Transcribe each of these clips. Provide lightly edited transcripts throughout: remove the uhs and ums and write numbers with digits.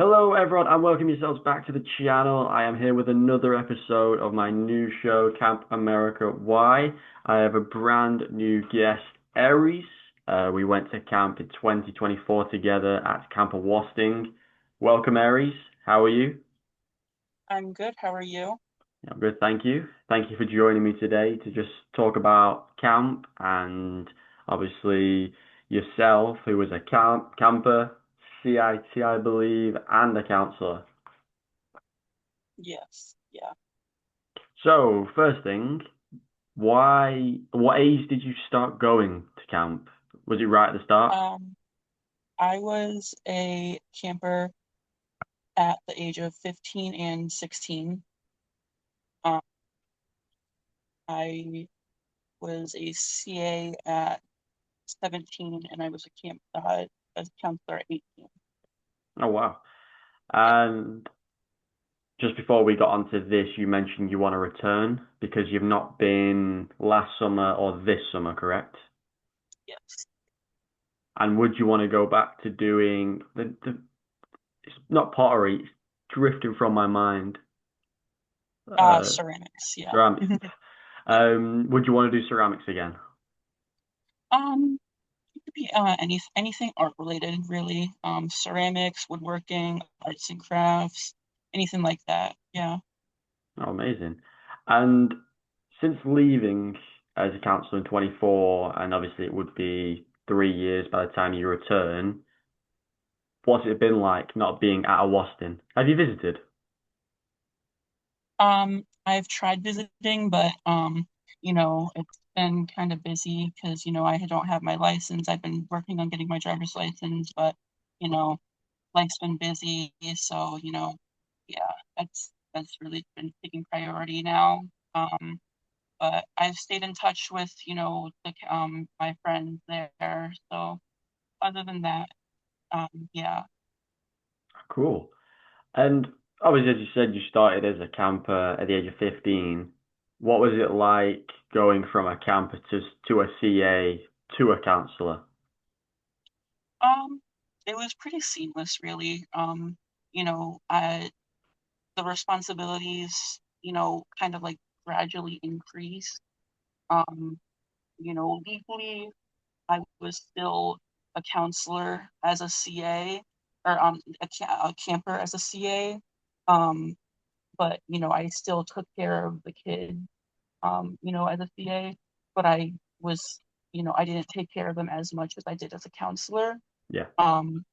Hello, everyone, and welcome yourselves back to the channel. I am here with another episode of my new show, Camp America Why. I have a brand new guest, Aries. We went to camp in 2024 together at Camp Awosting. Welcome, Aries. How are you? I'm good. How are you? I'm good, thank you. Thank you for joining me today to just talk about camp and obviously yourself, who was a camper, CIT, I believe, and a counselor. Yes. Yeah. So, first thing, what age did you start going to camp? Was it right at the start? Um, I was a camper at the age of 15 and 16. Um, I was a CA at 17, and I was a counselor at 18. Oh, wow. Yeah. And just before we got onto this, you mentioned you want to return because you've not been last summer or this summer, correct? Yes. And would you want to go back to doing the it's not pottery, it's drifting from my mind. Uh, Ceramics. Yeah. ceramics. Would you want to do ceramics again? It could be anything art related, really. Ceramics, woodworking, arts and crafts, anything like that. Yeah. Oh, amazing. And since leaving as a counsellor in 24, and obviously it would be 3 years by the time you return, what's it been like not being at Awosting? Have you visited? I've tried visiting, but it's been kind of busy because I don't have my license. I've been working on getting my driver's license, but you know, life's been busy, so yeah, that's really been taking priority now. But I've stayed in touch with, my friends there. So other than that, yeah. Cool. And obviously, as you said, you started as a camper at the age of 15. What was it like going from a camper to a CA to a counsellor? Um, it was pretty seamless, really. I the responsibilities, kind of like gradually increase. Um, legally, I was still a counselor as a CA or a camper as a CA. Um, but I still took care of the kid, as a CA, but I didn't take care of them as much as I did as a counselor. Yeah. Um,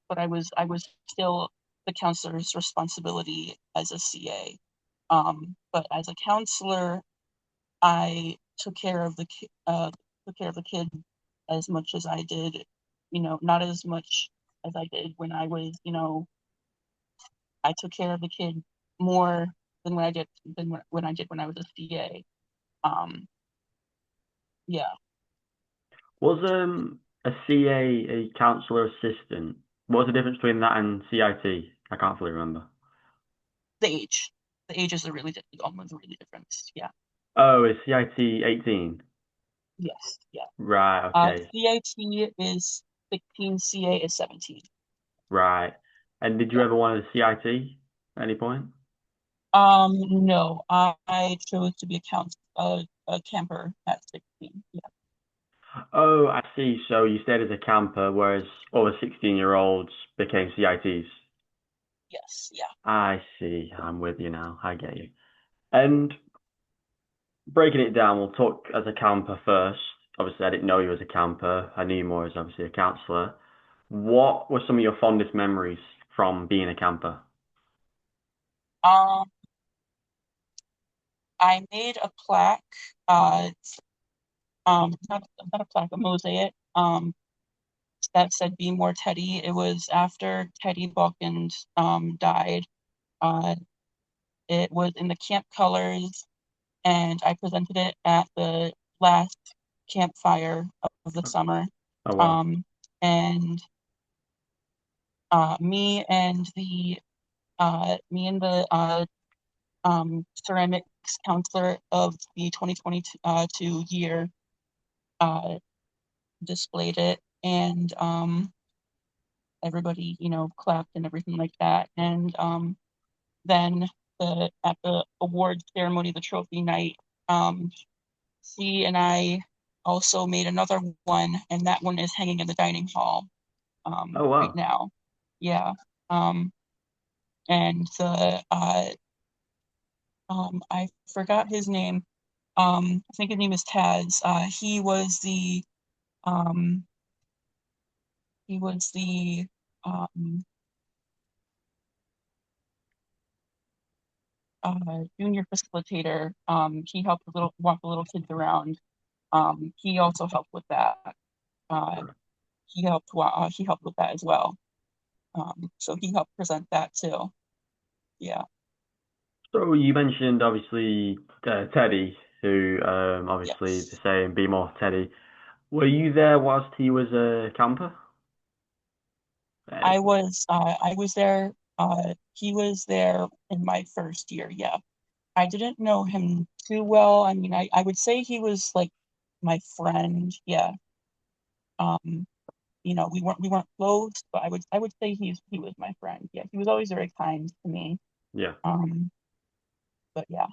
but I was still the counselor's responsibility as a CA. But as a counselor, I took care of the kid as much as I did, not as much as I did when I took care of the kid more than when I did when I was a CA. Um, yeah. Was a CA a counsellor assistant? What was the difference between that and CIT? I can't fully remember. The age. The age is almost really difference. Yeah. Oh, is CIT 18? Yes. Yeah. Right, okay. CIT is 16, CA is 17. Right. And did you Yeah. ever want a CIT at any point? No, I chose to be a camper at 16. Yeah. Oh, I see. So you stayed as a camper, whereas all the 16-year-olds became CITs. Yes. Yeah. I see. I'm with you now. I get you. And breaking it down, we'll talk as a camper first. Obviously, I didn't know you as a camper. I knew you more as obviously a counselor. What were some of your fondest memories from being a camper? Um, I made a plaque, uh, not a plaque, a mosaic, that said "Be More Teddy." It was after Teddy Balkins, died. Uh, it was in the camp colors, and I presented it at the last campfire of the summer. Oh, wow. Um, and me and the ceramics counselor of the 2022 year uh, displayed it, and everybody, clapped and everything like that. And then at the awards ceremony, the trophy night, um, she and I also made another one, and that one is hanging in the dining hall Oh right wow. now. Yeah. Um, and I forgot his name. I think his name is Taz. Um, he was the um, junior facilitator. He helped walk the little kids around. He also helped with that. Uh, he helped with that as well. So he helped present that too. Yeah. So you mentioned obviously Teddy, who obviously the Yes. saying "Be more Teddy." Were you there whilst he was a camper? I was there. He was there in my first year. Yeah. I didn't know him too well. I mean, I would say he was like my friend. Yeah. Um, we weren't close, but I would say he was my friend. Yeah. He was always very kind to me. Yeah. Um, but yeah.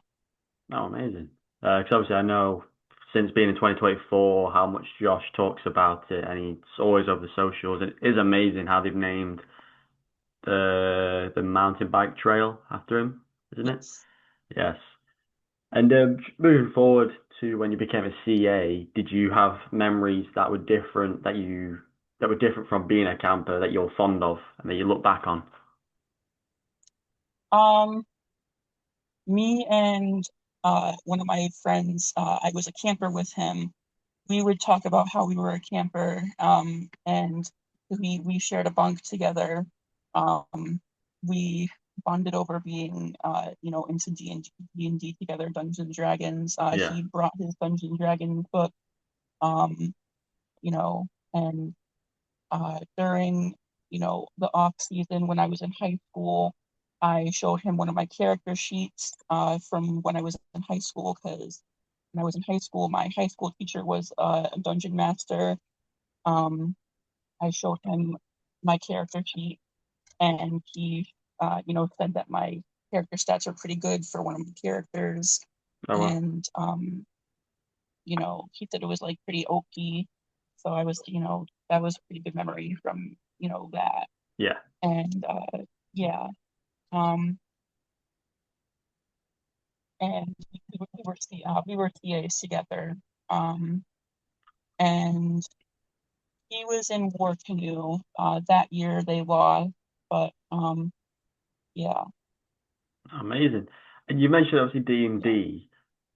Oh, amazing. Because obviously I know since being in 2024 how much Josh talks about it, and he's always over the socials. It is amazing how they've named the mountain bike trail after him, isn't it? Yes. Yes. And moving forward to when you became a CA, did you have memories that were different that were different from being a camper that you're fond of and that you look back on? Um, Me and one of my friends, I was a camper with him. We would talk about how we were a camper, and we shared a bunk together. Um, we bonded over being, into D&D together, Dungeons and Dragons. Yeah. He brought his Dungeons and Dragons book, um, and during, the off season when I was in high school, I showed him one of my character sheets from when I was in high school because when I was in high school, my high school teacher was a dungeon master. Um, I showed him my character sheet, and he, said that my character stats are pretty good for one of my characters, Oh well. and he said it was like pretty oaky. So that was a pretty good memory from, that. Yeah. And yeah, um, and we were CAs together. Um, and he was in War Canoe. That year they lost, but yeah, Amazing. And you mentioned obviously yeah, D&D.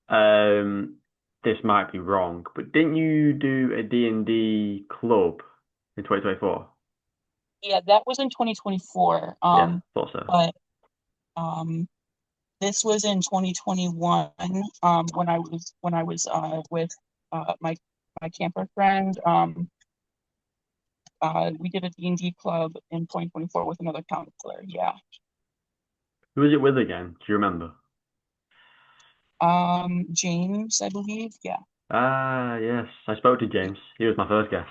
Um, this might be wrong, but didn't you do a D&D club in 2024? yeah. That was in 2024. Yeah, thought so. But um, this was in 2021. When I was with my camper friend. We did a D&D club in 2024 with another counselor. Yeah. Who was it with again? Do you remember? James, I believe. Yeah. Ah, yes. I spoke to Yeah. James. He was my first guest.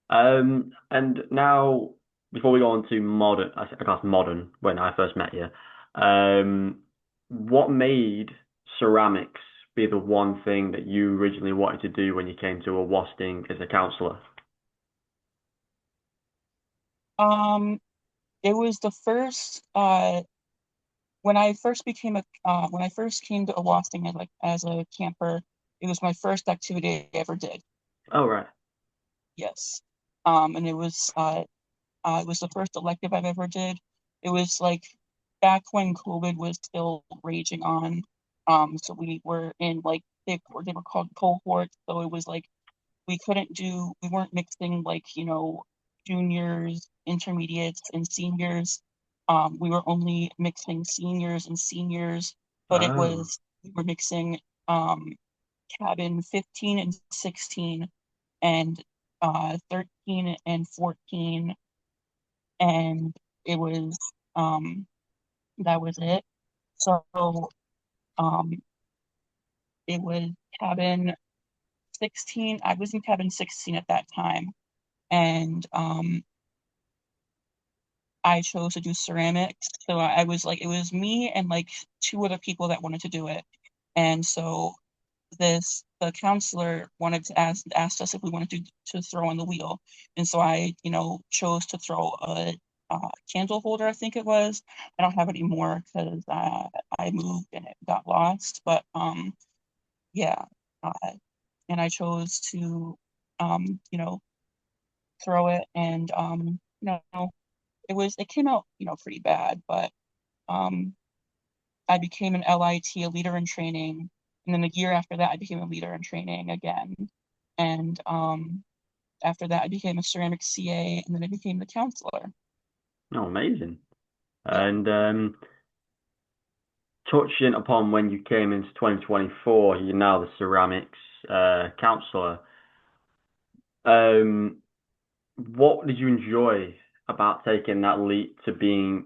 And now, before we go on to modern, I guess modern, when I first met you, what made ceramics be the one thing that you originally wanted to do when you came to Awosting as a counselor? Um, it was the first when I first came to Awosting as a camper, it was my first activity I ever did. Oh, right. Yes. And it was the first elective I've ever did. It was like back when COVID was still raging on. So we were in like they were called cohorts. So it was like we weren't mixing like, juniors, intermediates, and seniors. We were only mixing seniors and seniors, but Oh, we were mixing um, cabin 15 and 16 and 13 and 14, and it was um, that was it. So um, it was cabin 16. I was in cabin 16 at that time, and I chose to do ceramics. So I was like, it was me and like two other people that wanted to do it. And so the counselor wanted to asked us if we wanted to throw on the wheel. And so I, chose to throw a candle holder, I think it was. I don't have it anymore because I moved and it got lost. But yeah, uh, and I chose to, throw it, and it came out, pretty bad, but um, I became an LIT, a leader in training, and then the year after that, I became a leader in training again, and after that, I became a ceramic CA, and then I became the counselor. Oh, amazing. Yeah. And touching upon when you came into 2024, you're now the ceramics counselor. Um, what did you enjoy about taking that leap to being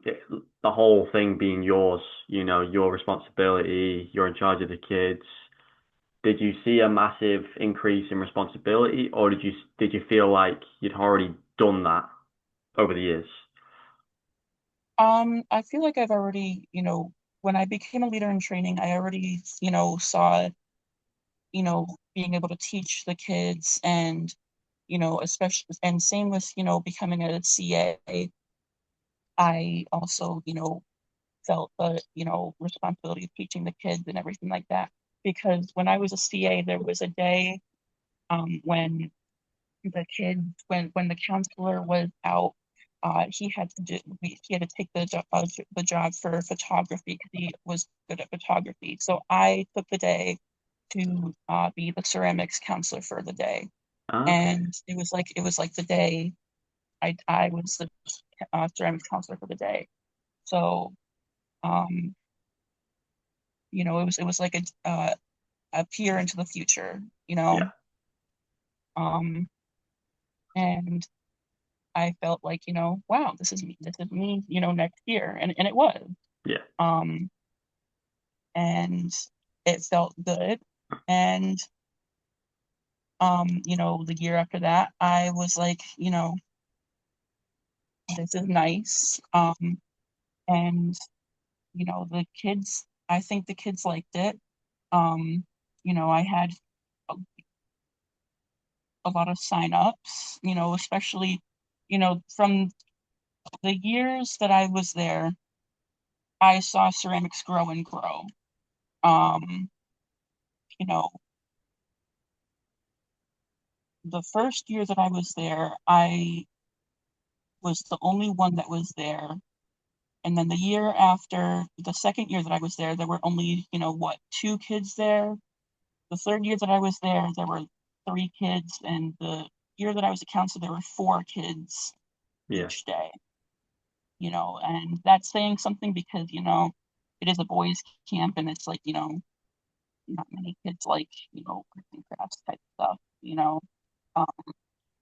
the whole thing being yours? You know, your responsibility, you're in charge of the kids. Did you see a massive increase in responsibility, or did you feel like you'd already done that over the years? I feel like I've already, when I became a leader in training, I already, saw, being able to teach the kids and, especially, and same with, becoming a CA. I also, felt the, responsibility of teaching the kids and everything like that. Because when I was a CA, there was a day when when the counselor was out, he had to take the job for photography because he was good at photography. So I took the day to be the ceramics counselor for the day, Okay. and it was like the day I was the ceramics counselor for the day. So um, it was like a peer into the future, Yeah. um, and I felt like, wow, this is me, next year. And it was. Yeah. Um, and it felt good. And the year after that, I was like, this is nice. And the kids, I think the kids liked it. I had a, a lot of sign-ups, especially, from the years that I was there, I saw ceramics grow and grow. Um, you know, the first year that I was there, I was the only one that was there. And then the year after, the second year that I was there were only, two kids there. The third year that I was there were three kids. And the year that I was a counselor, there were four kids Yeah. each day, and that's saying something because, it is a boys' camp and it's like, not many kids like, arts and crafts type stuff, Um,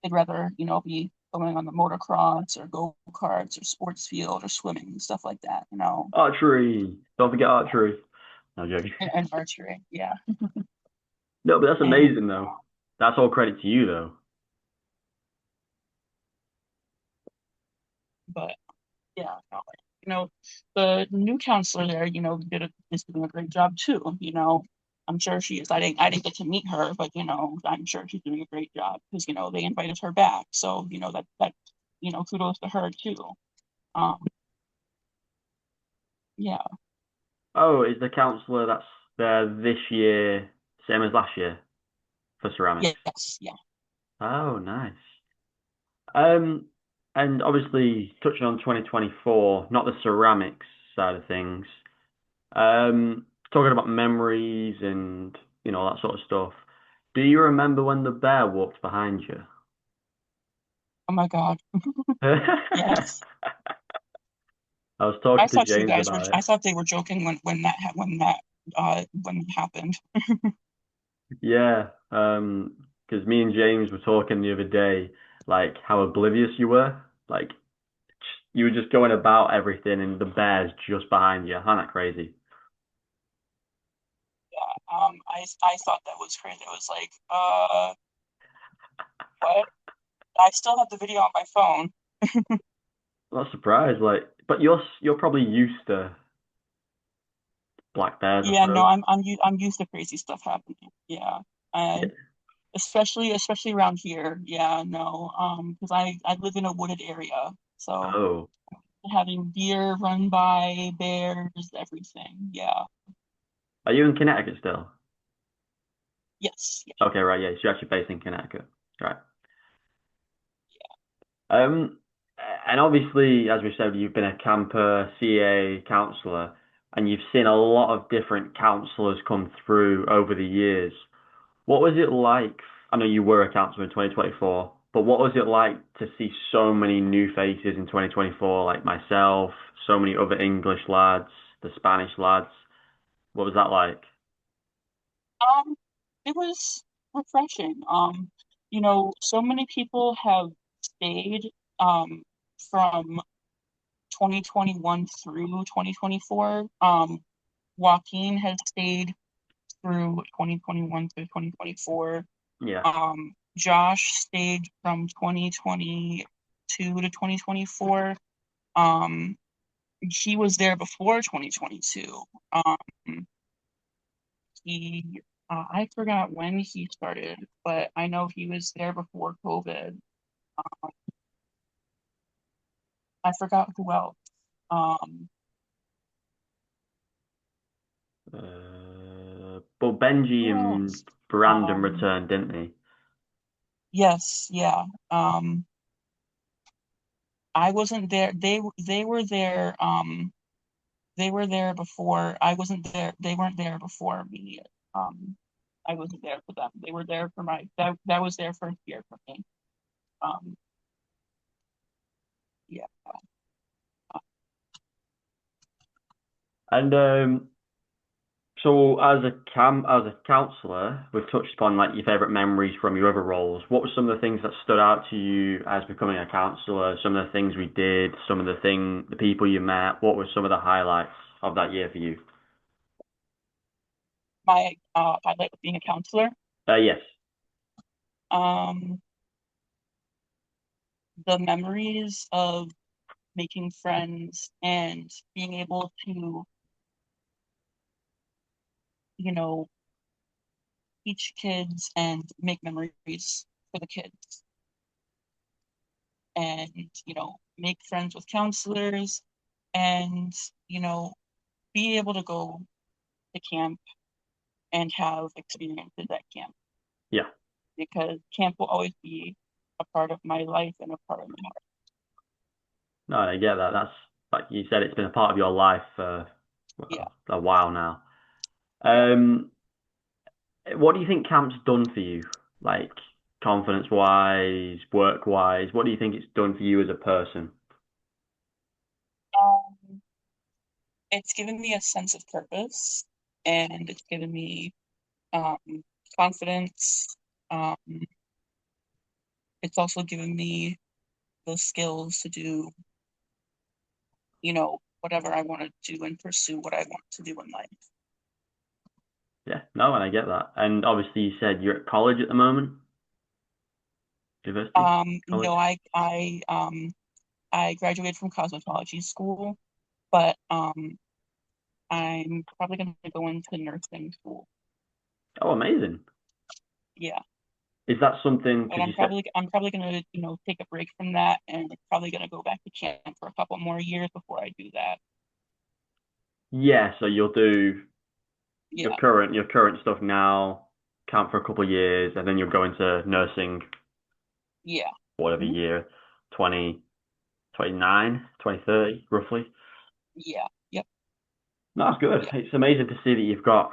they'd rather, be going on the motocross or go-karts or sports field or swimming and stuff like that. Archery. Don't forget archery. No joking. And archery, yeah. No, but that's And amazing though. That's all credit to you though. but yeah, no, the new counselor there, is doing a great job too. I'm sure she is. I didn't get to meet her, but I'm sure she's doing a great job because they invited her back. So that kudos to her too. Um, yeah, Oh, is the counselor that's there this year same as last year for ceramics? yes, yeah. Oh, nice. Um, and obviously touching on 2024, not the ceramics side of things. Talking about memories and that sort of stuff. Do you remember when the bear walked behind you? Oh my God. Yes. I was I talking to thought you James guys were. about it. I thought they were joking when that happened. Yeah, because me and James were talking the other day, like how oblivious you were. Like you were just going about everything, and the bear's just behind you. Isn't that crazy? I thought that was crazy. I was like, what? I still have the video on my phone. I'm not surprised. Like, but you're probably used to black bears, I Yeah, no, suppose. I'm used to crazy stuff happening. Yeah. Yeah. I especially around here. Yeah, no. Because I live in a wooded area, so Oh, having deer run by, bears, everything. Yeah. are you in Connecticut still? Yes. Yeah. Okay, right. Yeah, so you're actually based in Connecticut, right? Um, and obviously, as we said, you've been a camper, CA, counselor, and you've seen a lot of different counselors come through over the years. What was it like? I know you were a counselor in 2024, but what was it like to see so many new faces in 2024, like myself, so many other English lads, the Spanish lads? What was that like? Um, it was refreshing. So many people have stayed from 2021 through 2024. Joaquin has stayed through 2021 through 2024. Yeah, Josh stayed from 2022 to 2024. Um, he was there before 2022. I forgot when he started, but I know he was there before COVID. I forgot who else. Um, but Benji who and else? Brandon Um, returned, didn't they? yes, yeah. I wasn't there. They were there. They were there before. I wasn't there. They weren't there before me. Um, I wasn't there for them. They were there for that was their first year for me. Um, yeah. And so as a counselor, we've touched upon like your favorite memories from your other roles. What were some of the things that stood out to you as becoming a counselor? Some of the things we did, some of the people you met. What were some of the highlights of that year for you? My highlight of being a counselor. Yes. Um, the memories of making friends and being able to, you know, teach kids and make memories for the kids and, make friends with counselors and, you know, be able to go to camp and have experiences at camp Yeah. because camp will always be a part of my life and a part of my heart. No, I get that. That's like you said, it's been a part of your life for Yeah, well, a while now. yeah. Um, what do you think camp's done for you? Like confidence wise, work wise, what do you think it's done for you as a person? Um, it's given me a sense of purpose and it's given me um, confidence. Um, it's also given me those skills to do, whatever I want to do and pursue what I want to do in life. Yeah, no, and I get that. And obviously, you said you're at college at the moment, university, college. No, I graduated from cosmetology school, but I'm probably going to go into nursing school. Oh, amazing. Yeah, Is that something? but Because you said, I'm probably going to take a break from that and probably going to go back to camp for a couple more years before I do that. yeah. So you'll do Yeah. your current stuff now, camp for a couple of years, and then you'll go into nursing, Yeah. whatever Mhm. year, 20, 29, 2030, roughly. Yeah. Yep. No, that's good. Yeah. It's amazing to see that you've got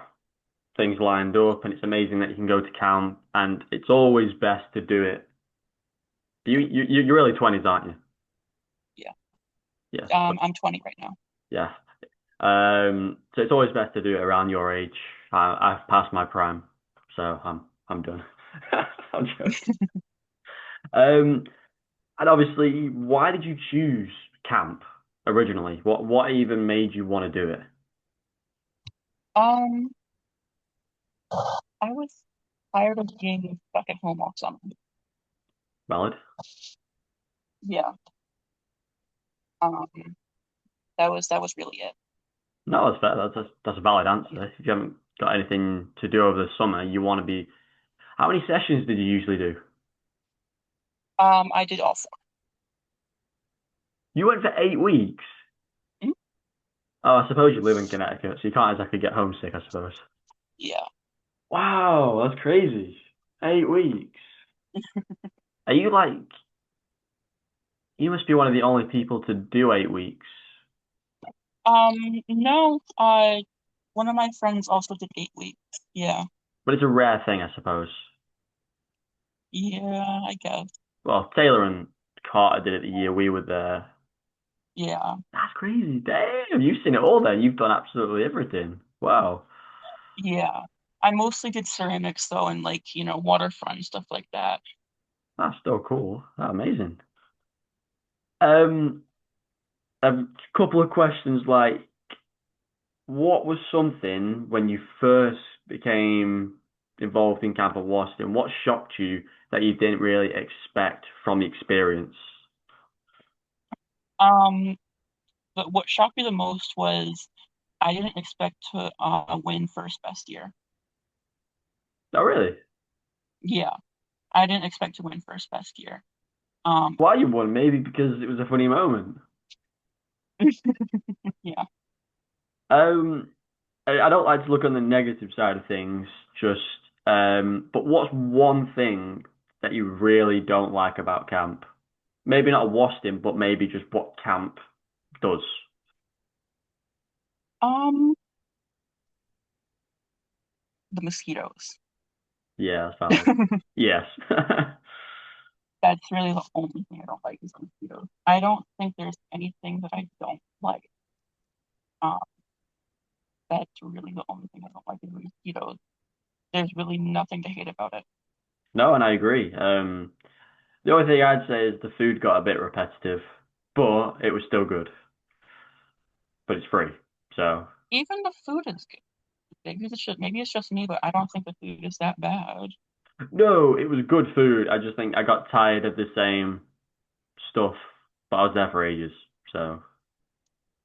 things lined up, and it's amazing that you can go to camp. And it's always best to do it. You're early 20s, aren't you? Yeah. Yes. I'm 20 right now. Yeah. So it's always best to do it around your age. I've passed my prime, so I'm done. I'm joking. Um, and obviously, why did you choose camp originally? What even made you want to do it? Um, I was tired of being stuck at home all summer. Valid. Yeah. Um, that was really it. No, that's fair. That's a valid answer. If you haven't got anything to do over the summer, you want to be. How many sessions did you usually do? I did all 4. You went for 8 weeks. Mhm. Oh, I suppose you live in Connecticut, so you can't exactly get homesick, I suppose. Yeah. Wow, that's crazy. 8 weeks. Are you like, you must be one of the only people to do 8 weeks. No, one of my friends also did 8 weeks. Yeah. But it's a rare thing, I suppose. Yeah, I guess. Well, Taylor and Carter did it the year we were there. Yeah. That's crazy. Damn, you've seen it all then. You've done absolutely everything. Wow. Yeah. I mostly did ceramics though, and like, waterfront stuff like that. That's still cool. That's amazing. Um, a couple of questions like, what was something when you first became involved in Camp Awosting? What shocked you that you didn't really expect from the experience? Um, but what shocked me the most was I didn't expect to win first best year. Oh, really? Yeah, I didn't expect to win first best year. Um, Why you won? Maybe because it was a funny moment. yeah. Um, I don't like to look on the negative side of things, just but what's one thing that you really don't like about camp? Maybe not a Wastin, but maybe just what camp does. Um, the mosquitoes. Yeah, that's valid. Yes. That's really the only thing I don't like is the mosquitoes. I don't think there's anything that I don't like. Um, that's really the only thing I don't like is the mosquitoes. There's really nothing to hate about it. No, and I agree. The only thing I'd say is the food got a bit repetitive, but it was still good. But it's free. So, Even the food is good. Maybe it's just me, but I don't think the food is that bad. no, it was good food. I just think I got tired of the same stuff, but I was there for ages. So,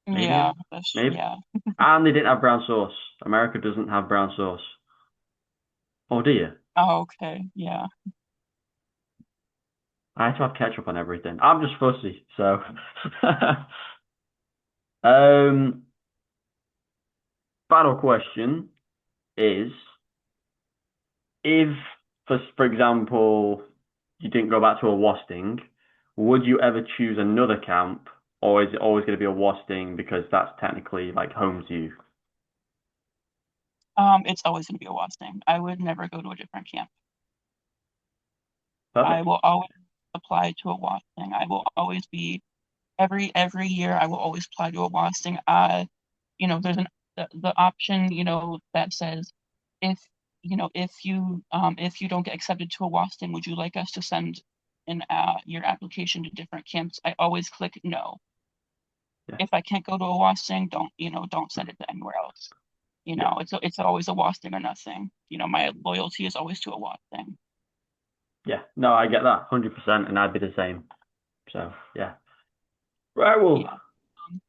Yeah, maybe, maybe. yeah. And they didn't have brown sauce. America doesn't have brown sauce. Oh dear. Oh, okay, yeah. I had to have ketchup on everything. I'm just fussy, so. um, Final question is if, for example, you didn't go back to a Wasting, would you ever choose another camp, or is it always going to be a Wasting because that's technically like home to you? It's always gonna be a Awosting. I would never go to a different camp. I Perfect. will always apply to a Awosting. I will always be every year. I will always apply to a Awosting. There's the option, that says if if you don't get accepted to a Awosting, would you like us to send your application to different camps? I always click no. Yeah. If I can't go to a Awosting, don't send it to anywhere else. Yeah. It's always a Awosting or nothing. My loyalty is always to a Awosting. Yeah. No, I get that 100%, and I'd be the same. So, yeah. Right. Well, Yeah. Um,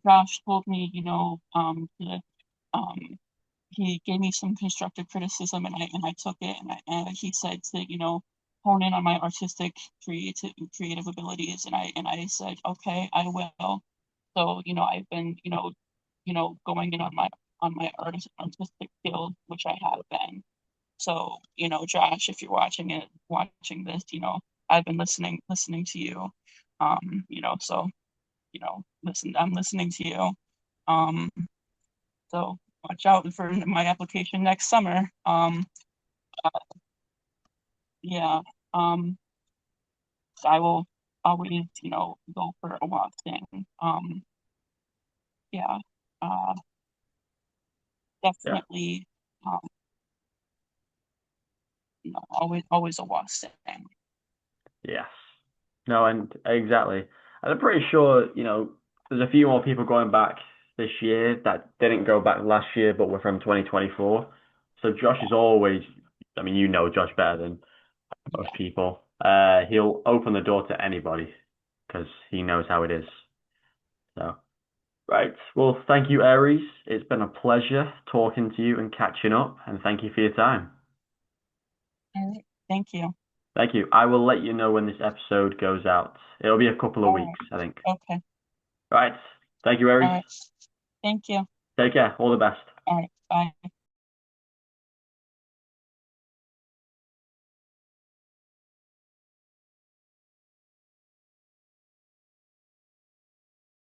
Josh told me, um, he gave me some constructive criticism, and I took it, and he said to, hone in on my artistic creative abilities, and I said, okay, I will. So, I've been, going in on my artistic skills, which I have been. So, Josh, if you're watching this, I've been listening to you. So, I'm listening to you. Um, so watch out for my application next summer. Yeah. Um, I will always, go for a walk thing. Yeah. Uh, yeah. definitely, um, always a walk thing. Yes. No, and exactly. And I'm pretty sure, there's a few more people going back this year that didn't go back last year, but were from 2024. So Josh Yeah. is always, I mean, you know Josh better than most Yeah. people. he'll open the door to anybody because he knows how it is. So, right. Well, thank you, Aries. It's been a pleasure talking to you and catching up, and thank you for your time. All right. Thank you. Thank you. I will let you know when this episode goes out. It'll be a couple of All weeks, I think. right. Okay. Right. Thank you, All Aries. right. Thank you. Take care. All the best. All right. Bye.